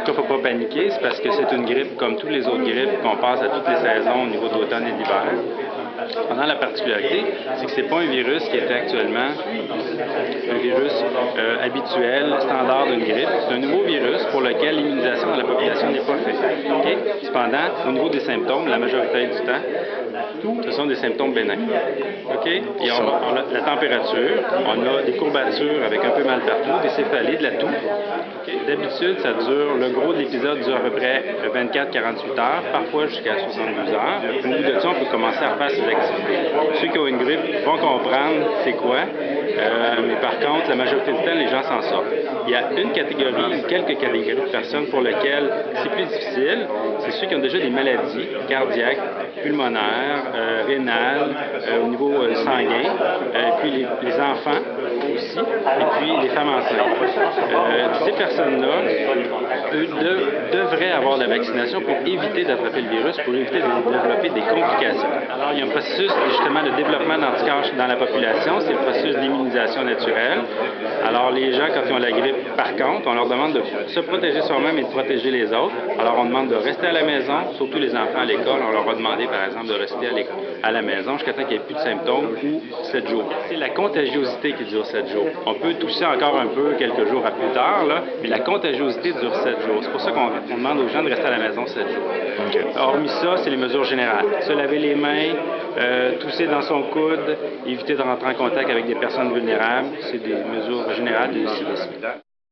Pourquoi il ne faut pas paniquer? C'est parce que c'est une grippe comme tous les autres grippes qu'on passe à toutes les saisons au niveau de l'automne et de l'hiver. Cependant, la particularité, c'est que ce n'est pas un virus qui est actuellement un virus habituel, standard d'une grippe. C'est un nouveau virus pour lequel l'immunisation dans la population n'est pas faite. Okay? Cependant, au niveau des symptômes, la majorité du temps, ce sont des symptômes bénins. Okay? Et on a la température, on a des courbatures avec un peu mal partout, des céphalées, de la toux. Okay? D'habitude, ça dure, le gros de l'épisode dure à peu près 24-48 heures, parfois jusqu'à 72 heures. Au bout de ça, on peut commencer à faire ses activités. Ceux qui ont une grippe vont comprendre c'est quoi, mais par contre, la majorité du temps, les gens s'en sortent. Il y a une catégorie, quelques catégories de personnes pour lesquelles c'est plus difficile, c'est ceux qui ont déjà des maladies cardiaques, pulmonaires, rénales, au niveau sanguin, puis les enfants aussi, et puis les femmes enceintes. Ces personnes-là devraient avoir la vaccination pour éviter d'attraper le virus, pour éviter de développer des complications. Alors, il y a un processus justement de développement d'anticorps dans la population, c'est le processus d'immunisation naturelle. Alors, les gens, quand ils ont la grippe, par contre, on leur demande de se protéger soi-même et de protéger les autres. Alors, on demande de rester à la maison, surtout les enfants à l'école. On leur a demandé, par exemple, de rester à la maison jusqu'à temps qu'il n'y ait plus de symptômes ou 7 jours. C'est la contagiosité qui dure 7 jours. On peut tousser encore un peu quelques jours à plus tard, là, mais la contagiosité dure 7 jours. C'est pour ça qu'on demande aux gens de rester à la maison 7 jours. Okay. Hormis ça, c'est les mesures générales. Se laver les mains, tousser dans son coude, éviter de rentrer en contact avec des personnes vulnérables. C'est des mesures générales de civisme.